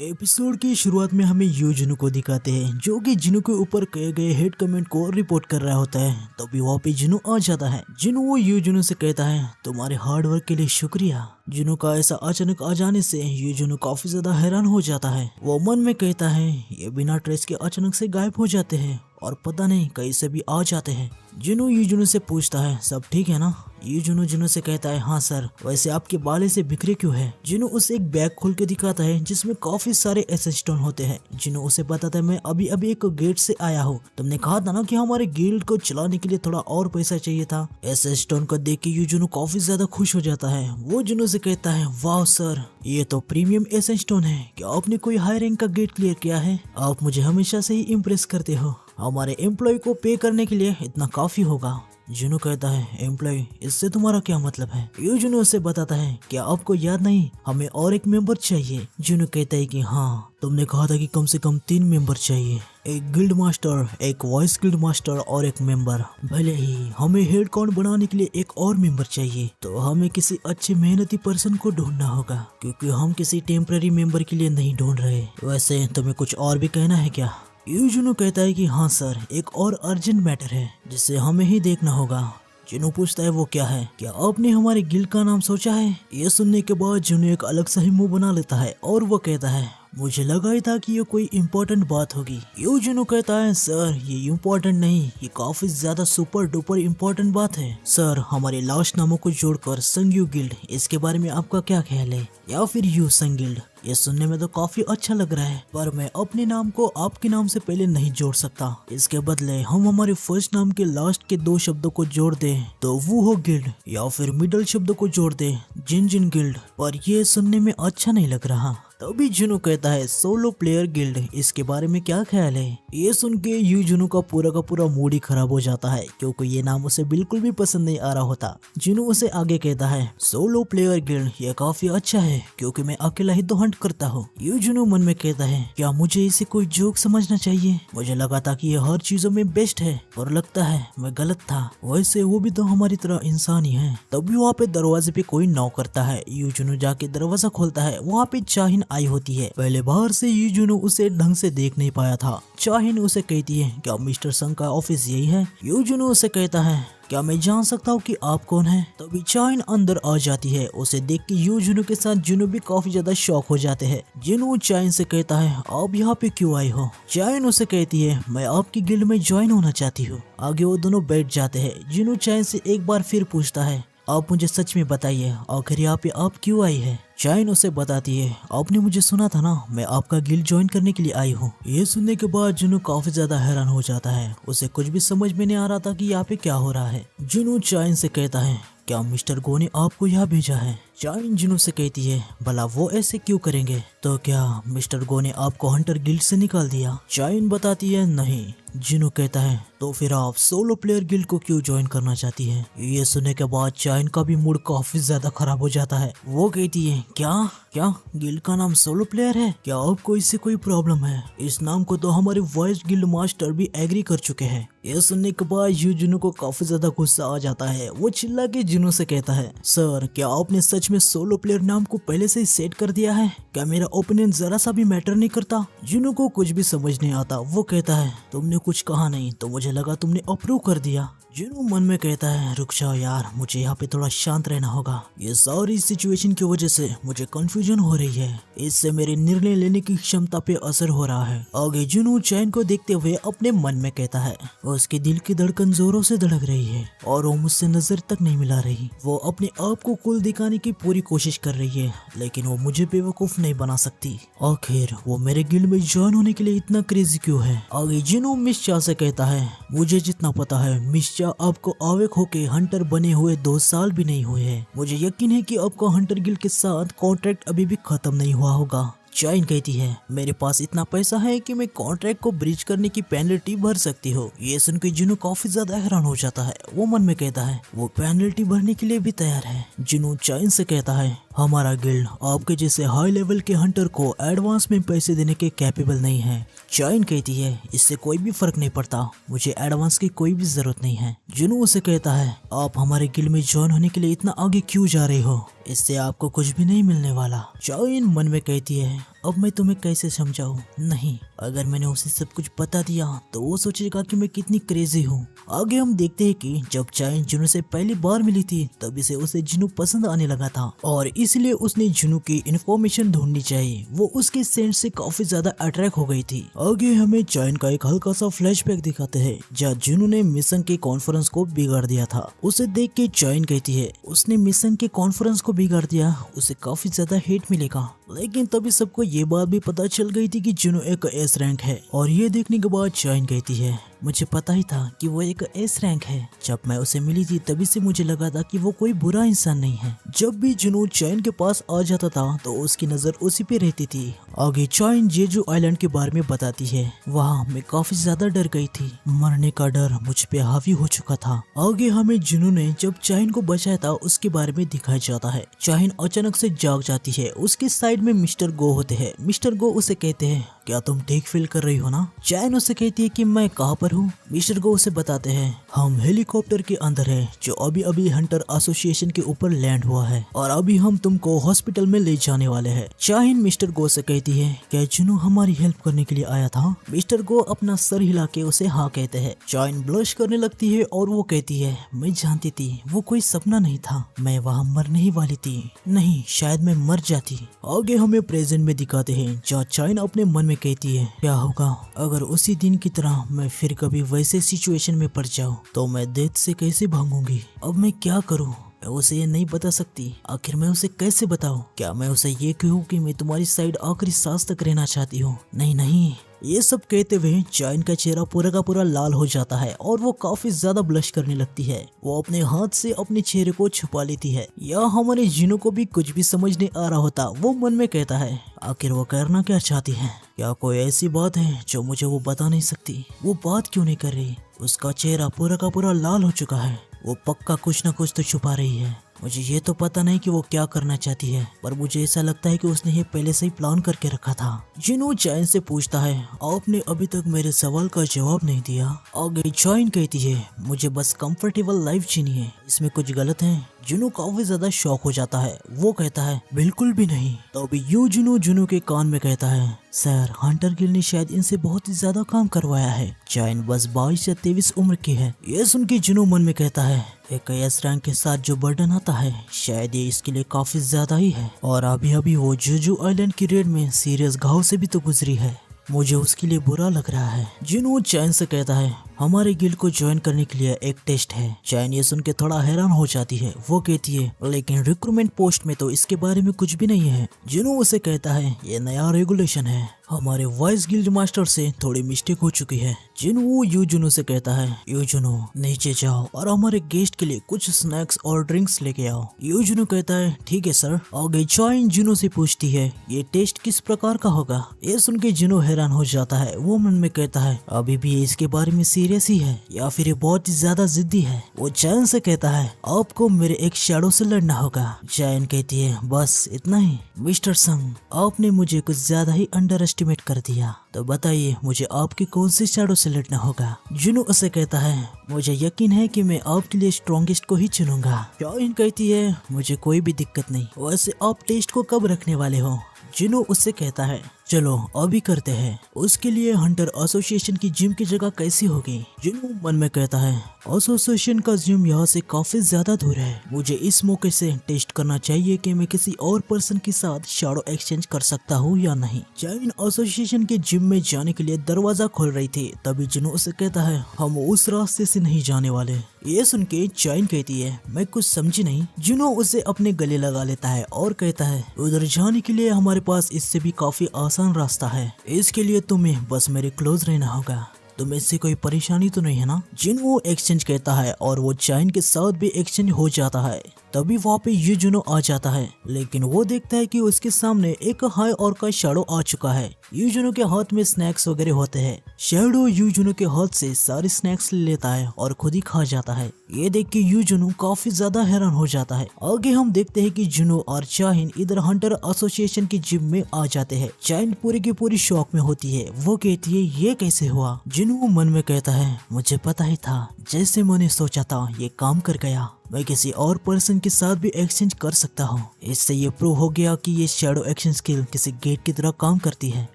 Episode की शुरुआत में हमें यूजुनु को दिखाते हैं जो कि जिनु के ऊपर किए गए हेड कमेंट को रिपोर्ट कर रहा होता है। तभी वहाँ पे जिनु आ जाता है। जिनु वो यूजुनु से कहता है तुम्हारे हार्ड वर्क के लिए शुक्रिया। जिनु का ऐसा अचानक आ जाने से यूजुनु काफी ज्यादा हैरान हो जाता है। वो मन में कहता है ये बिना ट्रेस के अचानक से गायब हो जाते हैं और पता नहीं कहीं से भी आ जाते हैं। जिनु यूजुनु से पूछता है सब ठीक है ना। यूजुनु जिनु से कहता है हाँ सर, वैसे आपके बाल से बिखरे क्यों है। जिनु उसे एक बैग खोल के दिखाता है जिसमें काफी सारे एसेंस स्टोन होते हैं। जिनु उसे बताता है मैं अभी अभी एक गेट से आया हूँ, तुमने कहा था ना कि हमारे गिल्ड को चलाने के लिए थोड़ा और पैसा चाहिए था। एसेंस स्टोन को देख के यूजुनु काफी ज्यादा खुश हो जाता है। वो जिनु से कहता है वाह सर, ये तो प्रीमियम एसेंस स्टोन है। क्या आपने कोई हाई रैंक का गेट क्लियर किया है? आप मुझे हमेशा से ही इम्प्रेस करते हो। हमारे एम्प्लॉय को पे करने के लिए इतना काफी होगा। जिनु कहता है एम्प्लॉय, इससे तुम्हारा क्या मतलब है? यूजुनु उसे बताता है क्या आपको याद नहीं, हमें और एक मेंबर चाहिए। जिनु कहता है कि हाँ, तुमने कहा था कि कम से कम 3 मेंबर चाहिए, एक गिल्ड मास्टर, एक वॉइस गिल्ड मास्टर और एक मेंबर। भले ही हमें हेड काउंट बनाने के लिए एक और मेंबर चाहिए, तो हमें किसी अच्छे मेहनती पर्सन को ढूंढना होगा, क्योंकि हम किसी टेम्पररी मेंबर के लिए नहीं ढूंढ रहे। वैसे तुम्हें कुछ और भी कहना है क्या? यूजुनु कहता है कि हाँ सर, एक और अर्जेंट मैटर है जिसे हमें ही देखना होगा। जिनु पूछता है वो क्या है? क्या आपने हमारे गिल्ड का नाम सोचा है? ये सुनने के बाद जिनु एक अलग सा ही मुंह बना लेता है और वो कहता है मुझे लगा ही था कि ये कोई इम्पोर्टेंट बात होगी। यूजुनु कहता है सर ये इम्पोर्टेंट नहीं, ये काफी ज्यादा सुपर डुपर इम्पोर्टेंट बात है। सर हमारे लास्ट नामों को जोड़कर संग्यू गिल्ड, इसके बारे में आपका क्या ख्याल है? या फिर यू संग गिल्ड? ये सुनने में तो काफी अच्छा लग रहा है, पर मैं अपने नाम को आपके नाम से पहले नहीं जोड़ सकता। इसके बदले हम हमारे फर्स्ट नाम के लास्ट के 2 शब्दों को जोड़ दें तो वो हो गिल्ड, या फिर मिडल शब्दों को जोड़ दें जिन जिन गिल्ड, पर ये सुनने में अच्छा नहीं लग रहा। तभी जिनु कहता है सोलो प्लेयर गिल्ड, इसके बारे में क्या ख्याल है? ये सुन के यूजुनु का पूरा मूड ही खराब हो जाता है, क्योंकि ये नाम उसे बिल्कुल भी पसंद नहीं आ रहा होता। जिनु उसे आगे कहता है सोलो प्लेयर गिल्ड ये काफी अच्छा है, क्योंकि मैं अकेला ही तो हंट करता हूँ। यूजुनु मन में कहता है क्या मुझे इसे कोई जोक समझना चाहिए? मुझे लगा था कि ये हर चीजों में बेस्ट है, और लगता है मैं गलत था। वैसे वो भी तो हमारी तरह इंसान ही है। तभी वहाँ पे दरवाजे पे कोई नॉक करता है। यूजुनु जाके दरवाजा खोलता है। वहाँ पे चाहिन आई होती है। पहले बाहर से यूजुनु उसे ढंग से देख नहीं पाया था। चाहिन उसे कहती है क्या मिस्टर संग का ऑफिस यही है? यूजुनु उसे कहता है क्या मैं जान सकता हूँ कि आप कौन हैं? तभी चाइन अंदर आ जाती है। उसे देख के यूजुनु के साथ जिनु भी काफी ज्यादा शॉक हो जाते हैं। जिनु चाइन से कहता है आप यहाँ पे क्यों आए हो? चाइन उसे कहती है मैं आपकी गिल्ड में ज्वाइन होना चाहती हूँ। आगे वो दोनों बैठ जाते हैं। जिनु चाइन से एक बार फिर पूछता है आप मुझे सच में बताइए आखिर यहाँ पे आप क्यों आई है? चाइन उसे बताती है आपने मुझे सुना था ना, मैं आपका गिल्ड ज्वाइन करने के लिए आई हूँ। ये सुनने के बाद जिनु काफी ज्यादा हैरान हो जाता है। उसे कुछ भी समझ में नहीं आ रहा था कि यहाँ पे क्या हो रहा है। जिनु चाइन से कहता है क्या मिस्टर गो ने आपको यहाँ भेजा है? चाइन जिनु से कहती है भला वो ऐसे क्यों करेंगे? तो क्या मिस्टर गो ने आपको हंटर गिल्ड से निकाल दिया? चाइन बताती है नहीं। जिनु कहता है तो फिर आप सोलो प्लेयर गिल्ड को क्यों ज्वाइन करना चाहती है? ये सुनने के बाद चाइन का भी मूड काफी ज्यादा खराब हो जाता है। वो कहती है क्या क्या गिल्ड का नाम सोलो प्लेयर है? क्या आपको इससे कोई प्रॉब्लम है? इस नाम को तो हमारे वॉइस गिल्ड मास्टर भी एग्री कर चुके हैं। ये सुनने के बाद यूजुनु को काफी ज्यादा गुस्सा आ जाता है। वो चिल्ला के जिनु से कहता है सर क्या आपने सच में सोलो प्लेयर नाम को पहले से ही सेट कर दिया है? क्या मेरा ओपिनियन जरा सा भी मैटर नहीं करता? जिनु को कुछ भी समझ नहीं आता। वो कहता है तुमने कुछ कहा नहीं तो मुझे लगा तुमने अप्रूव कर दिया। जिनु मन में कहता है रुक जाओ यार, मुझे यहाँ पे थोड़ा शांत रहना होगा। ये सारी सिचुएशन की वजह से मुझे कंफ्यूजन हो रही है, इससे मेरे निर्णय लेने की क्षमता पे असर हो रहा है। आगे जिनु चैन को देखते हुए अपने मन में कहता है उसके दिल की धड़कन जोरों से धड़क रही है और वो मुझसे नजर तक नहीं मिला रही। वो अपने आप को कूल दिखाने की पूरी कोशिश कर रही है, लेकिन वो मुझे बेवकूफ नहीं बना सकती। आखिर वो मेरे गिल्ड में ज्वाइन होने के लिए इतना क्रेजी क्यों है? आगे जिनु मिस चा से कहता है मुझे जितना पता है मिस चा आपको अवेक होके हंटर बने हुए 2 साल भी नहीं हुए हैं। मुझे यकीन है कि आपका हंटर गिल्ड के साथ कॉन्ट्रैक्ट अभी भी खत्म नहीं हुआ होगा। चाइन कहती है मेरे पास इतना पैसा है कि मैं कॉन्ट्रैक्ट को ब्रीच करने की पेनल्टी भर सकती हूँ। ये सुनकर जिनु काफी ज्यादा हैरान हो जाता है। वो मन में कहता है वो पेनल्टी भरने के लिए भी तैयार है। जिनु चाइन से कहता है हमारा गिल्ड आपके जैसे हाई लेवल के हंटर को एडवांस में पैसे देने के कैपेबल नहीं है। चाइन कहती है इससे कोई भी फर्क नहीं पड़ता, मुझे एडवांस की कोई भी जरूरत नहीं है। जिनु उसे कहता है आप हमारे गिल्ड में ज्वाइन होने के लिए इतना आगे क्यों जा रहे हो? इससे आपको कुछ भी नहीं मिलने वाला। चाइन मन में कहती है, अब मैं तुम्हें कैसे समझाऊं? नहीं, अगर मैंने उसे सब कुछ बता दिया तो वो सोचेगा कि मैं कितनी क्रेजी हूँ। आगे हम देखते हैं कि जब चाइन जुनू से पहली बार मिली थी तभी से उसे जुनू पसंद आने लगा था और इसलिए उसने जुनू की इन्फॉर्मेशन ढूंढनी चाहिए। वो उसके सेंट से काफी ज्यादा अट्रैक्ट हो गई थी। आगे हमें चाइन का एक हल्का सा फ्लैशबैक दिखाते हैं जहाँ जुनू ने मिशन के कॉन्फ्रेंस को बिगाड़ दिया था। उसे देख के चाइन कहती है, उसने मिशन के कॉन्फ्रेंस को बिगाड़ दिया, उसे काफी ज्यादा हेट मिलेगा। लेकिन तभी सबको ये बात भी पता चल गई थी कि जुनू एक एस रैंक है और ये देखने के बाद चाइन कहती है, मुझे पता ही था कि वो एक एस रैंक है। जब मैं उसे मिली थी तभी से मुझे लगा था कि वो कोई बुरा इंसान नहीं है। जब भी जुनू चाइन के पास आ जाता था तो उसकी नजर उसी पे रहती थी। आगे चाइन जेजू आइलैंड के बारे में बताती है, वहाँ मैं काफी ज्यादा डर गई थी, मरने का डर मुझ पे हावी हो चुका था। आगे हमें जुनू ने जब चाइन को बचाया था उसके बारे में दिखाया जाता है। चाइन अचानक से जाग जाती है। उसके साइड में मिस्टर गो होते हैं। मिस्टर गो उसे कहते हैं, क्या तुम ठीक फील कर रही हो ना? चाइन उसे कहती है कि मैं कहाँ पर हूँ। मिस्टर गो उसे बताते हैं, हम हेलीकॉप्टर के अंदर है जो अभी अभी हंटर एसोसिएशन के ऊपर लैंड हुआ है और अभी हम तुमको हॉस्पिटल में ले जाने वाले हैं। चाइन मिस्टर गो से कहती है, क्या जुनू हमारी हेल्प करने के लिए आया था? मिस्टर गो अपना सर हिला के उसे हाँ कहते हैं। चाइन ब्लश करने लगती है और वो कहती है, मैं जानती थी वो कोई सपना नहीं था, मैं वहाँ मरने ही वाली थी, नहीं शायद मैं मर जाती। आगे हमें प्रेजेंट में दिखाते हैं जहाँ चाइन अपने मन में कहती है, क्या होगा अगर उसी दिन की तरह मैं फिर कभी वैसे सिचुएशन में पड़ जाऊं तो मैं डेथ से कैसे भागूंगी? अब मैं क्या करूं? मैं उसे ये नहीं बता सकती। आखिर मैं उसे कैसे बताऊं? क्या मैं उसे ये कहूं कि मैं तुम्हारी साइड आखिरी सांस तक रहना चाहती हूँ? नहीं नहीं। ये सब कहते हुए चाइन का चेहरा पूरा का पूरा लाल हो जाता है और वो काफी ज्यादा ब्लश करने लगती है। वो अपने हाथ से अपने चेहरे को छुपा लेती है। या हमारे जिनों को भी कुछ भी समझ नहीं आ रहा होता। वो मन में कहता है, आखिर वो करना क्या चाहती है? क्या कोई ऐसी बात है जो मुझे वो बता नहीं सकती? वो बात क्यों नहीं कर रही? उसका चेहरा पूरा का पूरा लाल हो चुका है। वो पक्का कुछ न कुछ तो छुपा रही है। मुझे ये तो पता नहीं कि वो क्या करना चाहती है, पर मुझे ऐसा लगता है कि उसने ये पहले से ही प्लान करके रखा था। जिनू चाइन से पूछता है, आपने अभी तक मेरे सवाल का जवाब नहीं दिया। आगे चाइन कहती है, मुझे बस कंफर्टेबल लाइफ जीनी है, इसमें कुछ गलत है? जुनू काफी ज्यादा शॉक हो जाता है। वो कहता है, बिल्कुल भी नहीं। तो अभी यू जुनू के कान में कहता है, सर हंटर गिल ने शायद इनसे बहुत ही ज्यादा काम करवाया है। चाइन बस 22 या 23 उम्र की है। ये सुन के जुनू मन में कहता है, एक एस रैंक के साथ जो बर्डन आता है शायद ये इसके लिए काफी ज्यादा ही है। और अभी अभी वो जेजू आइलैंड की रेड में सीरियस घाव से भी तो गुजरी है। मुझे उसके लिए बुरा लग रहा है। जिनू चाइन से कहता है, हमारे गिल्ड को ज्वाइन करने के लिए एक टेस्ट है। चाइन ये सुन के थोड़ा हैरान हो जाती है। वो कहती है, लेकिन रिक्रूटमेंट पोस्ट में तो इसके बारे में कुछ भी नहीं है। जिनू उसे कहता है, ये नया रेगुलेशन है, हमारे वाइस गिल्ड मास्टर से थोड़ी मिस्टेक हो चुकी है। जिनू यूजुनु से कहता है, यूजुनु नीचे जाओ और हमारे गेस्ट के लिए कुछ स्नैक्स और ड्रिंक्स लेके आओ। यूजुनु कहता है, ठीक है सर। आगे चाइन जिनू से पूछती है, ये टेस्ट किस प्रकार का होगा? ये सुन के जिनू हैरान हो जाता है। वो मन में कहता है, अभी भी इसके बारे में सीरियस ही है या फिर ये बहुत ही ज्यादा जिद्दी है। वो चाइन से कहता है, आपको मेरे एक शैडो से लड़ना होगा। चाइन कहती है, बस इतना ही? मिस्टर संग, आपने मुझे कुछ ज्यादा ही अंडर एस्टिमेट कर दिया, तो बताइए मुझे आपके कौन से शैडो से लड़ना होगा? जुनू उसे कहता है, मुझे यकीन है कि मैं आपके लिए स्ट्रॉन्गेस्ट को ही चुनूंगा। चाइन कहती है, मुझे कोई भी दिक्कत नहीं। वैसे आप टेस्ट को कब रखने वाले हो? जुनू उससे कहता है, चलो अभी करते हैं। उसके लिए हंटर एसोसिएशन की जिम की जगह कैसी होगी? जुनू मन में कहता है, एसोसिएशन का जिम यहाँ से काफी ज्यादा दूर है। मुझे इस मौके से टेस्ट करना चाहिए कि मैं किसी और पर्सन के साथ शैडो एक्सचेंज कर सकता हूँ या नहीं। चाइन एसोसिएशन के जिम में जाने के लिए दरवाजा खोल रही थी, तभी जुनू उसे कहता है, हम उस रास्ते से नहीं जाने वाले। ये सुन के चाइन कहती है, मैं कुछ समझी नहीं। जुनू उसे अपने गले लगा लेता है और कहता है, उधर जाने के लिए हमारे पास इससे भी काफी आसान रास्ता है। इसके लिए तुम्हें बस मेरे क्लोज रहना होगा। तुम्हें इससे कोई परेशानी तो नहीं है ना? जिनू एक्सचेंज कहता है और वो चाइन के साथ भी एक्सचेंज हो जाता है। तभी वहाँ पे यूजुनो आ जाता है, लेकिन वो देखता है कि उसके सामने एक हाई और का शैडो आ चुका है। यूजुनो के हाथ में स्नैक्स वगैरह होते हैं। शैडो यूजुनो के हाथ से सारे स्नैक्स ले लेता है और खुद ही खा जाता है। ये देख के यूजुनो काफी ज्यादा हैरान हो जाता है। आगे हम देखते हैं कि जुनू और चाइन इधर हंटर एसोसिएशन की जिम में आ जाते हैं। चाइन पूरी की पूरी शॉक में होती है। वो कहती है, ये कैसे हुआ? जुनू मन में कहता है, मुझे पता ही था, जैसे मैंने सोचा था ये काम कर गया। मैं किसी और पर्सन के साथ भी एक्सचेंज कर सकता हूँ। इससे ये प्रूव हो गया कि ये शैडो एक्शन स्किल किसी गेट की तरह काम करती है।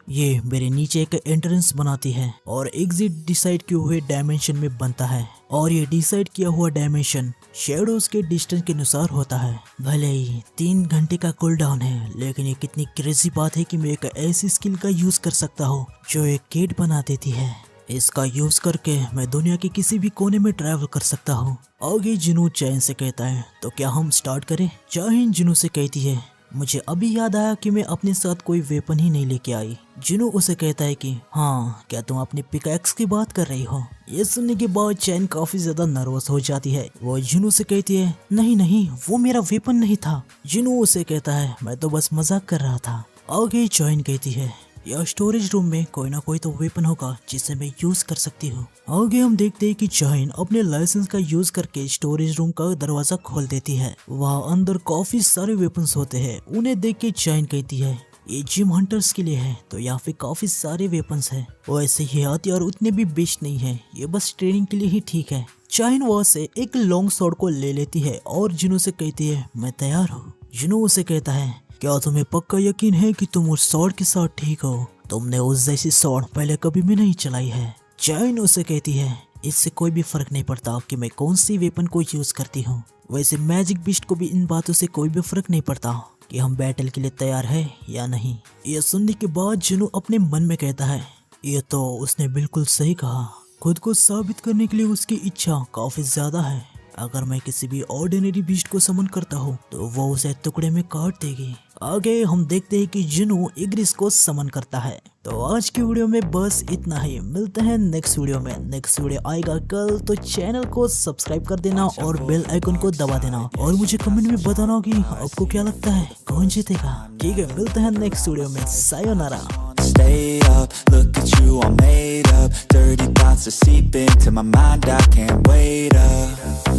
ये मेरे नीचे एक एंट्रेंस बनाती है और एग्जिट डिसाइड किए हुए डायमेंशन में बनता है और ये डिसाइड किया हुआ डायमेंशन शैडोज के डिस्टेंस के अनुसार होता है। भले ही 3 घंटे का कूल डाउन है, लेकिन ये कितनी क्रेजी बात है कि मैं एक ऐसी स्किल का यूज कर सकता हूँ जो एक गेट बना देती है। इसका यूज करके मैं दुनिया के किसी भी कोने में ट्रैवल कर सकता हूँ। आगे जिनू चैन से कहता है, तो क्या हम स्टार्ट करें? चाहिन जिनू से कहती है, मुझे अभी याद आया कि मैं अपने साथ कोई वेपन ही नहीं लेके आई। जिनू उसे कहता है कि हाँ, क्या तुम अपनी पिकैक्स की बात कर रही हो? ये सुनने के बाद चैन काफी ज्यादा नर्वस हो जाती है। वो जिनू से कहती है, नहीं नहीं, वो मेरा वेपन नहीं था। जिनू उसे कहता है, मैं तो बस मजाक कर रहा था। आगे चैन कहती है, या स्टोरेज रूम में कोई ना कोई तो वेपन होगा जिसे मैं यूज कर सकती हूँ। आगे हम देखते हैं कि चाइन अपने लाइसेंस का यूज करके स्टोरेज रूम का दरवाजा खोल देती है। वहाँ अंदर काफी सारे वेपन्स होते हैं। उन्हें देख के चाइन कहती है, ये जिम हंटर्स के लिए है, तो यहाँ पे काफी सारे वेपन्स हैं। वैसे ये हथियार उतने भी बेस्ट नहीं है, ये बस ट्रेनिंग के लिए ही ठीक है। चाइन वहाँ से एक लॉन्ग शॉट को ले लेती है और जिनू से कहती है, मैं तैयार हूँ। जिनू उसे कहता है, क्या तुम्हें पक्का यकीन है कि तुम उस शॉट के साथ ठीक हो? तुमने उस जैसी शॉट पहले कभी भी नहीं चलाई है। चाइन उसे कहती है, इससे कोई भी फर्क नहीं पड़ता कि मैं कौन सी वेपन को यूज करती हूँ। वैसे मैजिक बीस्ट को भी इन बातों से कोई भी फर्क नहीं पड़ता कि हम बैटल के लिए तैयार है या नहीं। यह सुनने के बाद जिनू अपने मन में कहता है, ये तो उसने बिल्कुल सही कहा। खुद को साबित करने के लिए उसकी इच्छा काफी ज्यादा है। अगर मैं किसी भी ऑर्डिनरी बीस्ट को समन करता हूँ तो वो उसे टुकड़े में काट देगी। आगे हम देखते हैं कि जिनू इग्रिस को समन करता है। तो आज की वीडियो में बस इतना ही। मिलते हैं नेक्स्ट वीडियो में। नेक्स्ट वीडियो आएगा कल, तो चैनल को सब्सक्राइब कर देना और बेल आइकन को दबा देना और मुझे कमेंट में बताना कि आपको क्या लगता है कौन जीतेगा। ठीक है, मिलते हैं नेक्स्ट वीडियो में। Sayonara. Stay up, look at you all made up. Dirty thoughts are seeping into my mind, I can't wait up.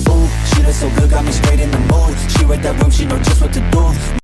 Ooh, she looks so good, got me straight in the mood. She read that room, she know just what to do.